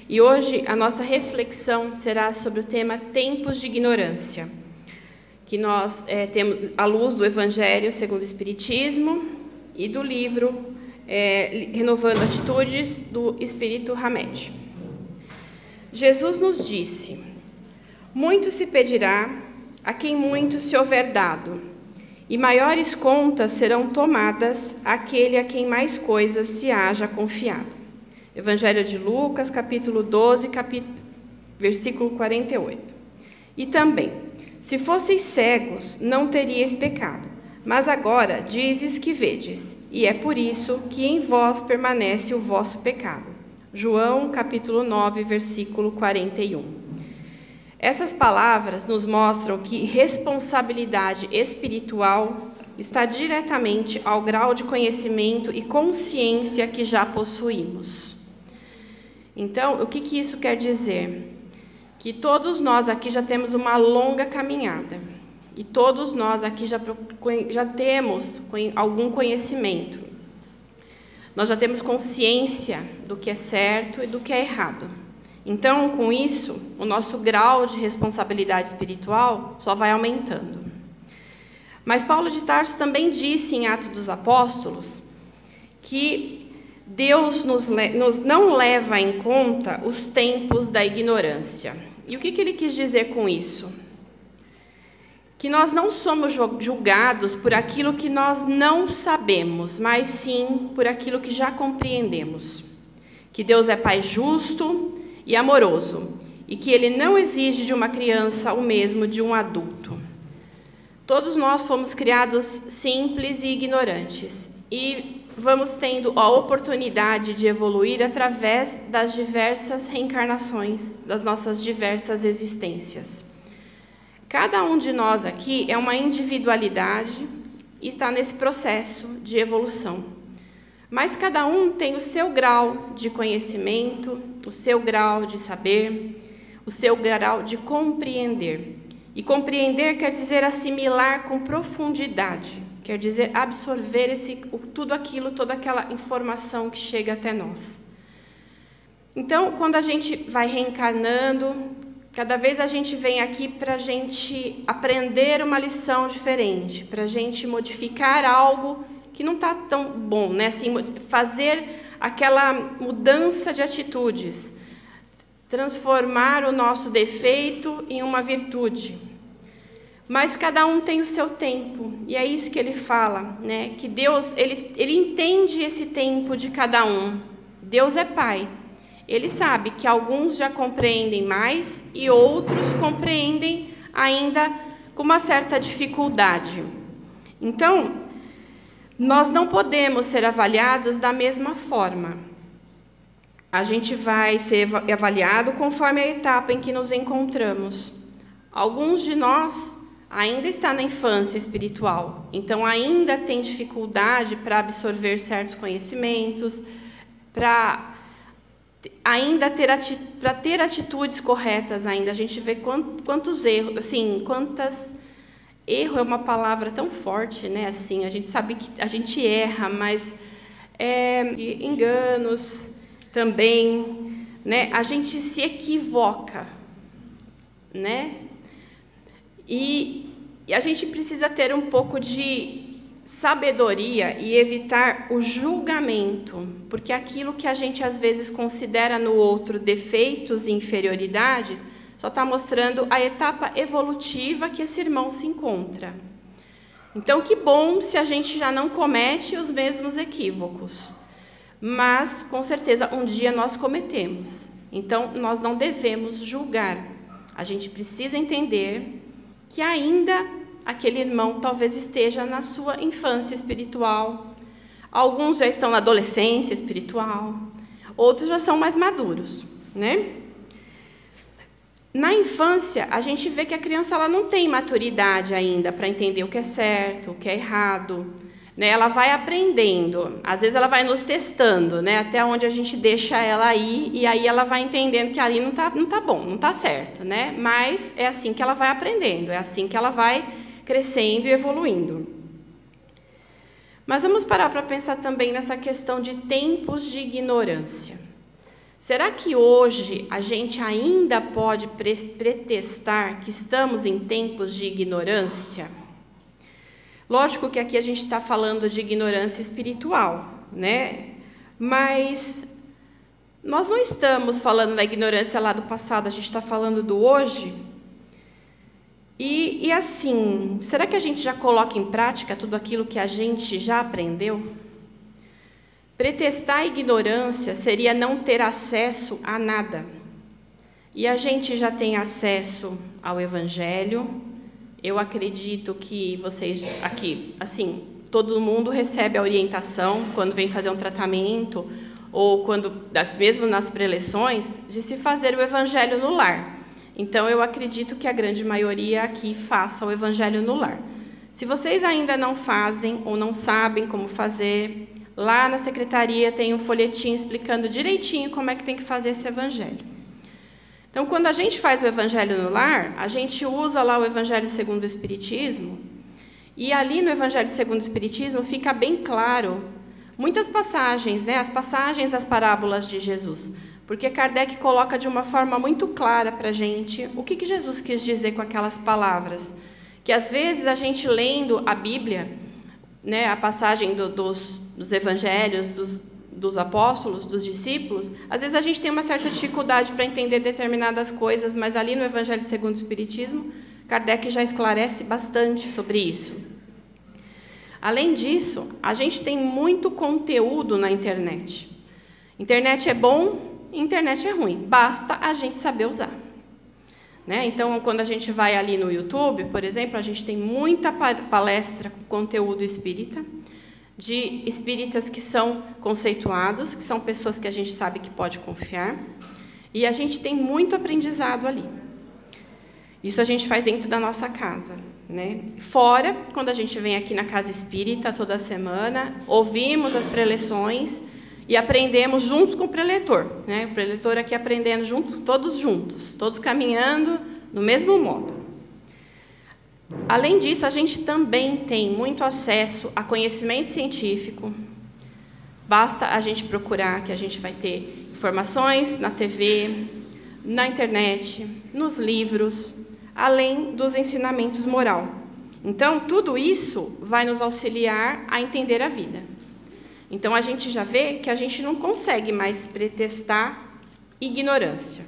E hoje a nossa reflexão será sobre o tema Tempos de Ignorância, que nós temos à luz do Evangelho segundo o Espiritismo e do livro Renovando Atitudes, do Espírito Hamed. Jesus nos disse: muito se pedirá a quem muito se houver dado, e maiores contas serão tomadas àquele a quem mais coisas se haja confiado. Evangelho de Lucas, capítulo 12, versículo 48. E também: se fosseis cegos, não teríeis pecado, mas agora dizes que vedes, e é por isso que em vós permanece o vosso pecado. João, capítulo 9, versículo 41. Essas palavras nos mostram que responsabilidade espiritual está diretamente ao grau de conhecimento e consciência que já possuímos. Então, o que isso quer dizer? Que todos nós aqui já temos uma longa caminhada, e todos nós aqui já temos algum conhecimento. Nós já temos consciência do que é certo e do que é errado. Então, com isso, o nosso grau de responsabilidade espiritual só vai aumentando. Mas Paulo de Tarso também disse em Atos dos Apóstolos que Deus não leva em conta os tempos da ignorância. E o que ele quis dizer com isso? Que nós não somos julgados por aquilo que nós não sabemos, mas sim por aquilo que já compreendemos. Que Deus é Pai justo e amoroso, e que Ele não exige de uma criança o mesmo de um adulto. Todos nós fomos criados simples e ignorantes, e vamos tendo a oportunidade de evoluir através das diversas reencarnações, das nossas diversas existências. Cada um de nós aqui é uma individualidade e está nesse processo de evolução. Mas cada um tem o seu grau de conhecimento, o seu grau de saber, o seu grau de compreender. E compreender quer dizer assimilar com profundidade, quer dizer absorver tudo aquilo, toda aquela informação que chega até nós. Então, quando a gente vai reencarnando, cada vez a gente vem aqui para a gente aprender uma lição diferente, para a gente modificar algo que não está tão bom, né? Assim, fazer aquela mudança de atitudes, transformar o nosso defeito em uma virtude. Mas cada um tem o seu tempo, e é isso que ele fala, né? Que Deus, ele entende esse tempo de cada um. Deus é Pai. Ele sabe que alguns já compreendem mais e outros compreendem ainda com uma certa dificuldade. Então, nós não podemos ser avaliados da mesma forma. A gente vai ser avaliado conforme a etapa em que nos encontramos. Alguns de nós ainda estão na infância espiritual, então ainda tem dificuldade para absorver certos conhecimentos, para ainda ter atitudes corretas ainda. A gente vê quantos erros, assim, erro é uma palavra tão forte, né? Assim, a gente sabe que a gente erra, mas enganos também, né? A gente se equivoca, né? E a gente precisa ter um pouco de sabedoria e evitar o julgamento, porque aquilo que a gente às vezes considera no outro defeitos e inferioridades só está mostrando a etapa evolutiva que esse irmão se encontra. Então, que bom se a gente já não comete os mesmos equívocos, mas com certeza um dia nós cometemos. Então, nós não devemos julgar. A gente precisa entender que ainda aquele irmão talvez esteja na sua infância espiritual. Alguns já estão na adolescência espiritual, outros já são mais maduros, né? Na infância, a gente vê que a criança ela não tem maturidade ainda para entender o que é certo, o que é errado, né? Ela vai aprendendo, às vezes ela vai nos testando, né? Até onde a gente deixa ela ir, e aí ela vai entendendo que ali não tá bom, não tá certo, né? Mas é assim que ela vai aprendendo, é assim que ela vai crescendo e evoluindo. Mas vamos parar para pensar também nessa questão de tempos de ignorância. será que hoje a gente ainda pode pretextar que estamos em tempos de ignorância? Lógico que aqui a gente está falando de ignorância espiritual, né? Mas nós não estamos falando da ignorância lá do passado, a gente está falando do hoje. E assim, será que a gente já coloca em prática tudo aquilo que a gente já aprendeu? Pretextar a ignorância seria não ter acesso a nada. E a gente já tem acesso ao Evangelho. Eu acredito que vocês aqui, assim, todo mundo recebe a orientação quando vem fazer um tratamento ou quando, mesmo nas preleções, de se fazer o Evangelho no lar. Então, eu acredito que a grande maioria aqui faça o Evangelho no lar. Se vocês ainda não fazem ou não sabem como fazer, lá na secretaria tem um folhetinho explicando direitinho como é que tem que fazer esse Evangelho. Então, quando a gente faz o Evangelho no lar, a gente usa lá o Evangelho segundo o Espiritismo, e ali no Evangelho segundo o Espiritismo fica bem claro muitas passagens, né, as passagens das parábolas de Jesus, porque Kardec coloca de uma forma muito clara para a gente o que Jesus quis dizer com aquelas palavras, que às vezes a gente lendo a Bíblia, né, a passagem dos evangelhos, dos apóstolos, dos discípulos, às vezes a gente tem uma certa dificuldade para entender determinadas coisas, mas ali no Evangelho segundo o Espiritismo, Kardec já esclarece bastante sobre isso. Além disso, a gente tem muito conteúdo na internet. Internet é bom, internet é ruim, basta a gente saber usar. Né? Então, quando a gente vai ali no YouTube, por exemplo, a gente tem muita palestra com conteúdo espírita, de espíritas que são conceituados, que são pessoas que a gente sabe que pode confiar, e a gente tem muito aprendizado ali. Isso a gente faz dentro da nossa casa, né? Fora, quando a gente vem aqui na Casa Espírita toda semana, ouvimos as preleções e aprendemos juntos com o preletor, né? O preletor aqui aprendendo juntos, todos caminhando do mesmo modo. Além disso, a gente também tem muito acesso a conhecimento científico. Basta a gente procurar, que a gente vai ter informações na TV, na internet, nos livros, além dos ensinamentos moral. Então, tudo isso vai nos auxiliar a entender a vida. Então, a gente já vê que a gente não consegue mais pretextar ignorância.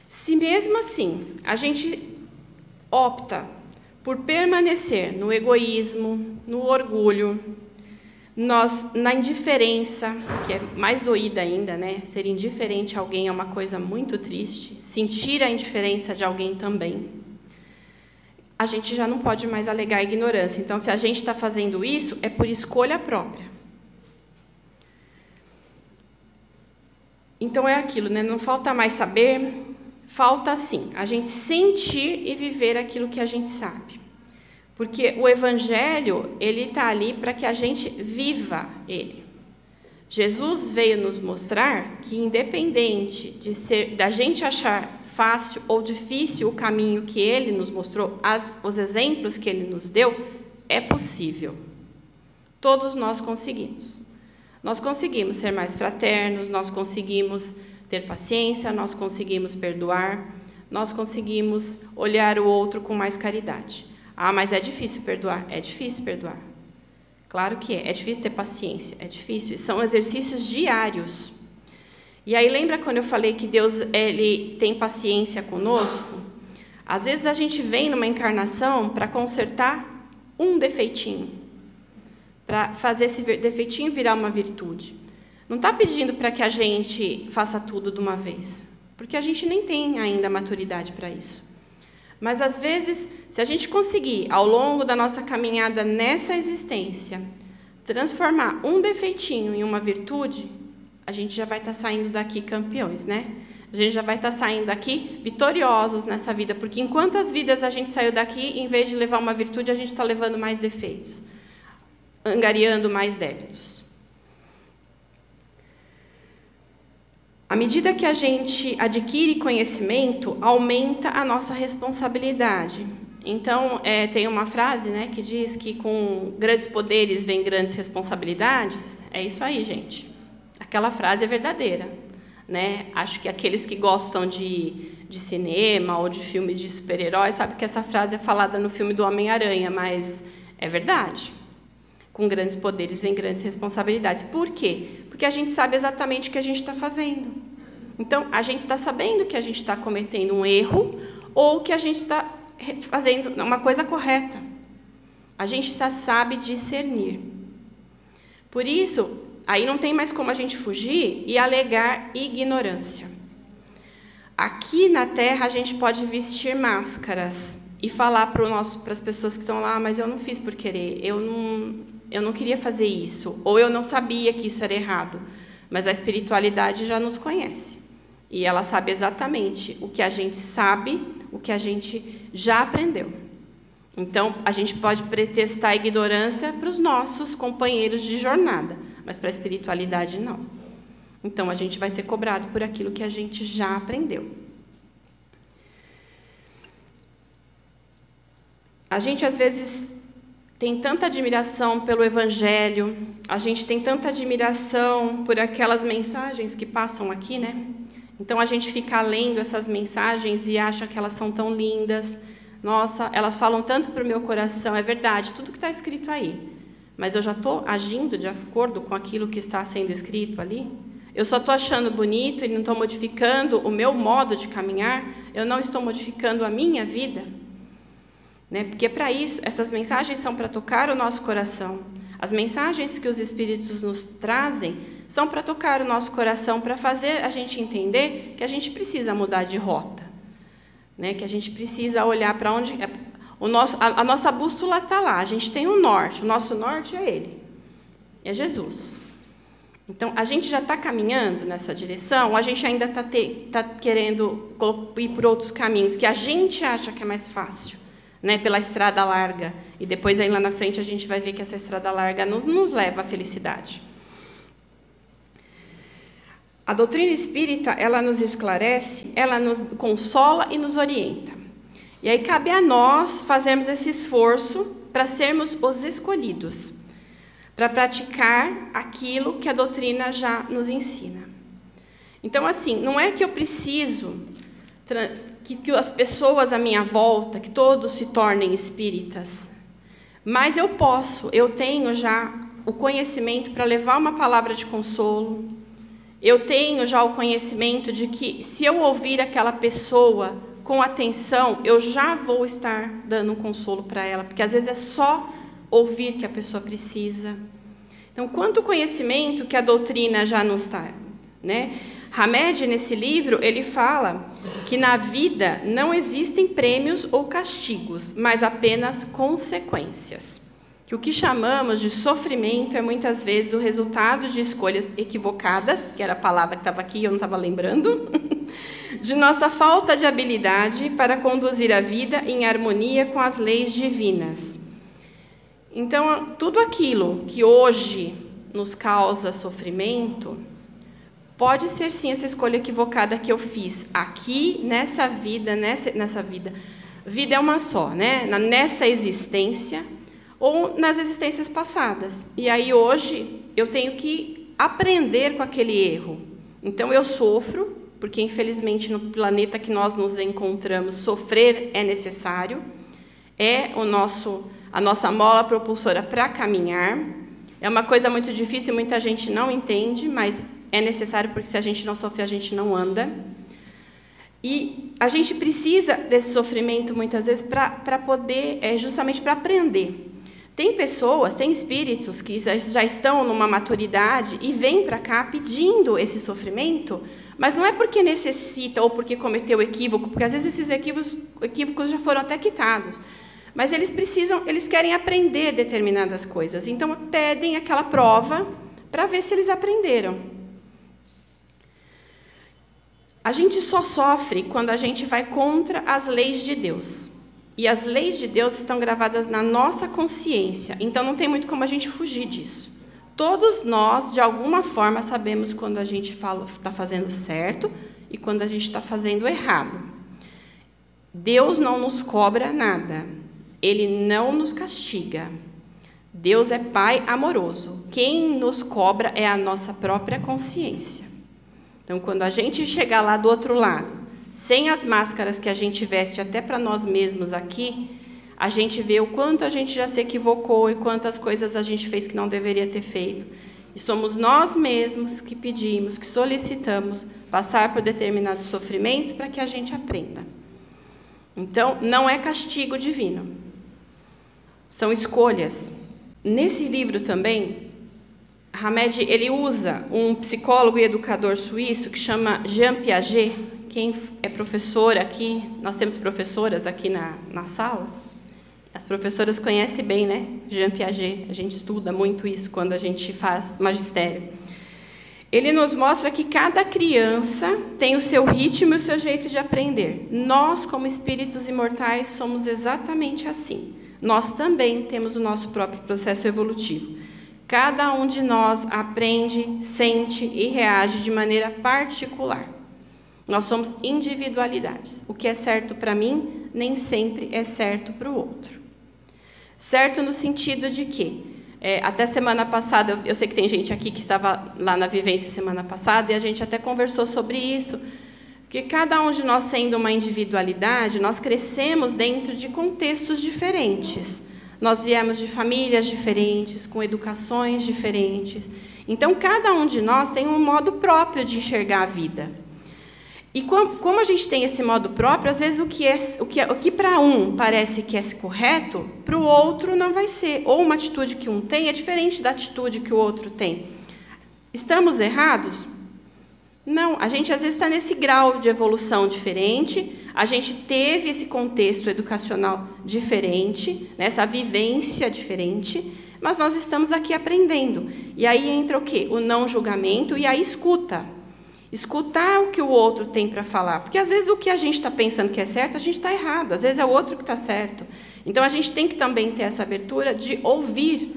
Se mesmo assim a gente opta por permanecer no egoísmo, no orgulho, na indiferença, que é mais doída ainda, né? Ser indiferente a alguém é uma coisa muito triste. Sentir a indiferença de alguém também. A gente já não pode mais alegar ignorância. Então, se a gente está fazendo isso, é por escolha própria. Então, é aquilo, né? Não falta mais saber, falta sim a gente sentir e viver aquilo que a gente sabe. Porque o Evangelho, ele está ali para que a gente viva ele. Jesus veio nos mostrar que, independente da gente achar fácil ou difícil o caminho que ele nos mostrou, os exemplos que ele nos deu, é possível. Todos nós conseguimos. Nós conseguimos ser mais fraternos, nós conseguimos ter paciência, nós conseguimos perdoar, nós conseguimos olhar o outro com mais caridade. Ah, mas é difícil perdoar. É difícil perdoar. Claro que é. É difícil ter paciência. É difícil. São exercícios diários. E aí, lembra quando eu falei que Deus ele tem paciência conosco? Às vezes a gente vem numa encarnação para consertar um defeitinho. Para fazer esse defeitinho virar uma virtude. Não está pedindo para que a gente faça tudo de uma vez. Porque a gente nem tem ainda maturidade para isso. Mas, às vezes, se a gente conseguir, ao longo da nossa caminhada nessa existência, transformar um defeitinho em uma virtude, a gente já vai estar saindo daqui campeões, né? A gente já vai estar saindo daqui vitoriosos nessa vida, porque em quantas vidas a gente saiu daqui, em vez de levar uma virtude, a gente está levando mais defeitos, angariando mais débitos. À medida que a gente adquire conhecimento, aumenta a nossa responsabilidade. Então, tem uma frase, né, que diz que com grandes poderes vem grandes responsabilidades. É isso aí, gente. Aquela frase é verdadeira. né? Acho que aqueles que gostam de cinema ou de filme de super-heróis sabem que essa frase é falada no filme do Homem-Aranha, mas é verdade. Com grandes poderes vem grandes responsabilidades. Por quê? Porque a gente sabe exatamente o que a gente está fazendo. Então, a gente está sabendo que a gente está cometendo um erro ou que a gente está fazendo uma coisa correta. A gente já sabe discernir. Por isso, aí não tem mais como a gente fugir e alegar ignorância. Aqui na Terra, a gente pode vestir máscaras e falar para as pessoas que estão lá, mas eu não fiz por querer, eu não queria fazer isso, ou eu não sabia que isso era errado. Mas a espiritualidade já nos conhece. E ela sabe exatamente o que a gente sabe, o que a gente já aprendeu. Então, a gente pode pretextar a ignorância para os nossos companheiros de jornada, mas para a espiritualidade não. Então, a gente vai ser cobrado por aquilo que a gente já aprendeu. A gente, às vezes, tem tanta admiração pelo Evangelho, a gente tem tanta admiração por aquelas mensagens que passam aqui, né? Então, a gente fica lendo essas mensagens e acha que elas são tão lindas. Nossa, elas falam tanto para o meu coração, é verdade, tudo que está escrito aí. Mas eu já estou agindo de acordo com aquilo que está sendo escrito ali? Eu só estou achando bonito e não estou modificando o meu modo de caminhar? Eu não estou modificando a minha vida? Né? Porque para isso, essas mensagens são para tocar o nosso coração. As mensagens que os Espíritos nos trazem são para tocar o nosso coração, para fazer a gente entender que a gente precisa mudar de rota. Né? Que a gente precisa olhar para onde... A nossa bússola está lá, a gente tem um norte, o nosso norte é Ele, é Jesus. Então, a gente já está caminhando nessa direção, ou a gente ainda está querendo ir por outros caminhos, que a gente acha que é mais fácil, né? Pela estrada larga, e depois aí lá na frente a gente vai ver que essa estrada larga nos leva à felicidade. A doutrina espírita, ela nos esclarece, ela nos consola e nos orienta. E aí cabe a nós fazermos esse esforço para sermos os escolhidos, para praticar aquilo que a doutrina já nos ensina. Então, assim, não é que eu preciso que as pessoas à minha volta, que todos se tornem espíritas, mas eu tenho já o conhecimento para levar uma palavra de consolo. Eu tenho já o conhecimento de que, se eu ouvir aquela pessoa com atenção, eu já vou estar dando um consolo para ela, porque às vezes é só ouvir que a pessoa precisa. Então, quanto conhecimento que a doutrina já nos dá, né? Hamed, nesse livro, ele fala que na vida não existem prêmios ou castigos, mas apenas consequências. Que o que chamamos de sofrimento é muitas vezes o resultado de escolhas equivocadas, que era a palavra que estava aqui e eu não estava lembrando, de nossa falta de habilidade para conduzir a vida em harmonia com as leis divinas. Então, tudo aquilo que hoje nos causa sofrimento, pode ser sim essa escolha equivocada que eu fiz aqui, nessa vida, nessa vida. Vida é uma só, né? Nessa existência, ou nas existências passadas. E aí hoje eu tenho que aprender com aquele erro. Então eu sofro, porque infelizmente no planeta que nós nos encontramos, sofrer é necessário, é a nossa mola propulsora para caminhar. É uma coisa muito difícil, muita gente não entende, mas é necessário, porque se a gente não sofrer, a gente não anda. E a gente precisa desse sofrimento muitas vezes para poder, justamente para aprender. Tem pessoas, tem espíritos que já estão numa maturidade e vêm para cá pedindo esse sofrimento, mas não é porque necessita ou porque cometeu equívoco, porque às vezes esses equívocos já foram até quitados. Mas eles querem aprender determinadas coisas, então pedem aquela prova para ver se eles aprenderam. A gente só sofre quando a gente vai contra as leis de Deus. E as leis de Deus estão gravadas na nossa consciência, então não tem muito como a gente fugir disso. Todos nós, de alguma forma, sabemos quando a gente está fazendo certo e quando a gente está fazendo errado. Deus não nos cobra nada, Ele não nos castiga. Deus é Pai amoroso. Quem nos cobra é a nossa própria consciência. Então, quando a gente chegar lá do outro lado, sem as máscaras que a gente veste até para nós mesmos aqui, a gente vê o quanto a gente já se equivocou e quantas coisas a gente fez que não deveria ter feito. E somos nós mesmos que pedimos, que solicitamos passar por determinados sofrimentos para que a gente aprenda. Então, não é castigo divino. São escolhas. Nesse livro também, Hamed, ele usa um psicólogo e educador suíço que chama Jean Piaget. Quem é professor aqui, nós temos professoras aqui na sala. As professoras conhecem bem, né? Jean Piaget, a gente estuda muito isso quando a gente faz magistério. Ele nos mostra que cada criança tem o seu ritmo e o seu jeito de aprender. Nós, como espíritos imortais, somos exatamente assim. Nós também temos o nosso próprio processo evolutivo. Cada um de nós aprende, sente e reage de maneira particular. Nós somos individualidades. O que é certo para mim, nem sempre é certo para o outro. Certo no sentido de que, até semana passada, eu sei que tem gente aqui que estava lá na vivência semana passada, e a gente até conversou sobre isso, que cada um de nós sendo uma individualidade, nós crescemos dentro de contextos diferentes. Nós viemos de famílias diferentes, com educações diferentes. Então, cada um de nós tem um modo próprio de enxergar a vida. E como a gente tem esse modo próprio, às vezes o que para um parece que é correto, para o outro não vai ser. Ou uma atitude que um tem é diferente da atitude que o outro tem. Estamos errados? Não, a gente às vezes está nesse grau de evolução diferente, a gente teve esse contexto educacional diferente, né, essa vivência diferente, mas nós estamos aqui aprendendo. E aí entra o quê? O não julgamento e a escuta. Escutar o que o outro tem para falar. Porque às vezes o que a gente está pensando que é certo, a gente está errado. Às vezes é o outro que está certo. Então a gente tem que também ter essa abertura de ouvir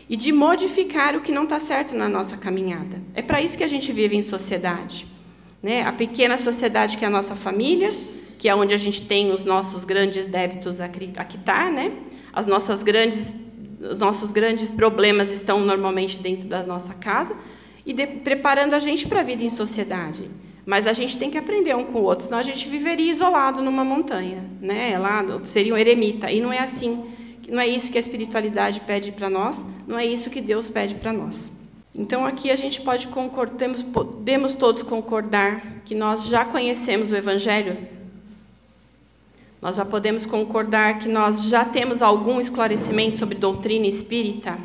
e de modificar o que não está certo na nossa caminhada. É para isso que a gente vive em sociedade, né? A pequena sociedade que é a nossa família, que é onde a gente tem os nossos grandes débitos a quitar, né? Os nossos grandes problemas estão normalmente dentro da nossa casa, e preparando a gente para a vida em sociedade. Mas a gente tem que aprender um com o outro, senão a gente viveria isolado numa montanha, né? Lá seria um eremita, e não é assim, não é isso que a espiritualidade pede para nós, não é isso que Deus pede para nós. Então aqui a gente pode podemos todos concordar que nós já conhecemos o Evangelho, nós já podemos concordar que nós já temos algum esclarecimento sobre doutrina espírita,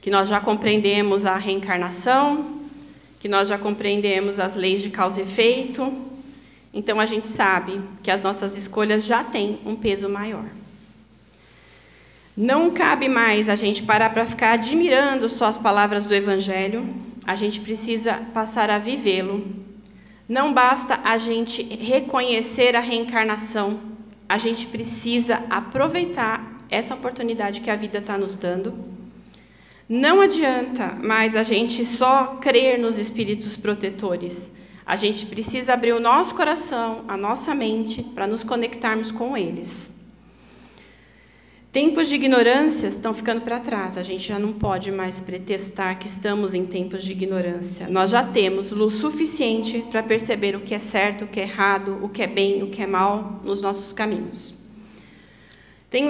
que nós já compreendemos a reencarnação, que nós já compreendemos as leis de causa e efeito. Então a gente sabe que as nossas escolhas já têm um peso maior. Não cabe mais a gente parar para ficar admirando só as palavras do Evangelho, a gente precisa passar a vivê-lo. Não basta a gente reconhecer a reencarnação, a gente precisa aproveitar essa oportunidade que a vida está nos dando. Não adianta mais a gente só crer nos espíritos protetores. A gente precisa abrir o nosso coração, a nossa mente, para nos conectarmos com eles. Tempos de ignorância estão ficando para trás. A gente já não pode mais pretextar que estamos em tempos de ignorância. Nós já temos luz suficiente para perceber o que é certo, o que é errado, o que é bem, o que é mal nos nossos caminhos.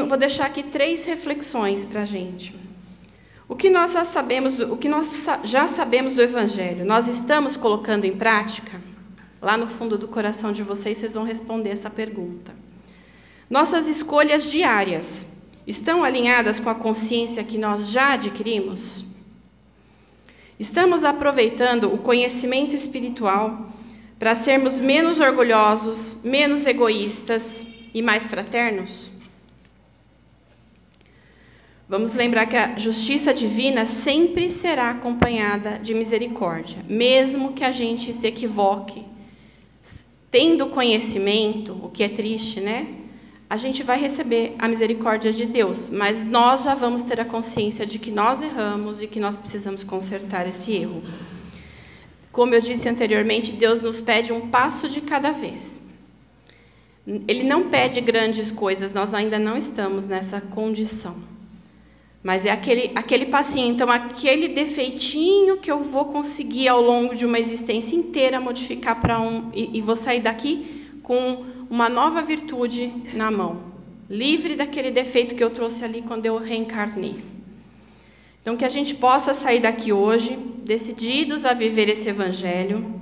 Vou deixar aqui 3 reflexões para a gente. O que nós já sabemos do Evangelho, nós estamos colocando em prática? Lá no fundo do coração de vocês vão responder essa pergunta. Nossas escolhas diárias estão alinhadas com a consciência que nós já adquirimos? Estamos aproveitando o conhecimento espiritual para sermos menos orgulhosos, menos egoístas e mais fraternos? Vamos lembrar que a justiça divina sempre será acompanhada de misericórdia, mesmo que a gente se equivoque. Tendo conhecimento, o que é triste, né? A gente vai receber a misericórdia de Deus, mas nós já vamos ter a consciência de que nós erramos e que nós precisamos consertar esse erro. Como eu disse anteriormente, Deus nos pede um passo de cada vez. Ele não pede grandes coisas, nós ainda não estamos nessa condição. Mas é aquele passinho, então aquele defeitinho que eu vou conseguir ao longo de uma existência inteira modificar para e vou sair daqui com uma nova virtude na mão, livre daquele defeito que eu trouxe ali quando eu reencarnei. Então que a gente possa sair daqui hoje decididos a viver esse evangelho,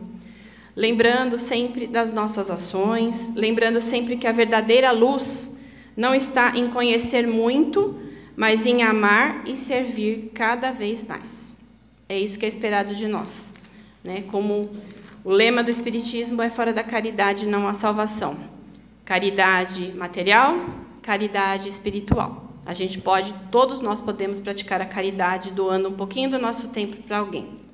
lembrando sempre das nossas ações, lembrando sempre que a verdadeira luz não está em conhecer muito, mas em amar e servir cada vez mais. É isso que é esperado de nós, né? Como o lema do Espiritismo é: fora da caridade não há salvação. Caridade material, caridade espiritual. Todos nós podemos praticar a caridade doando um pouquinho do nosso tempo para alguém.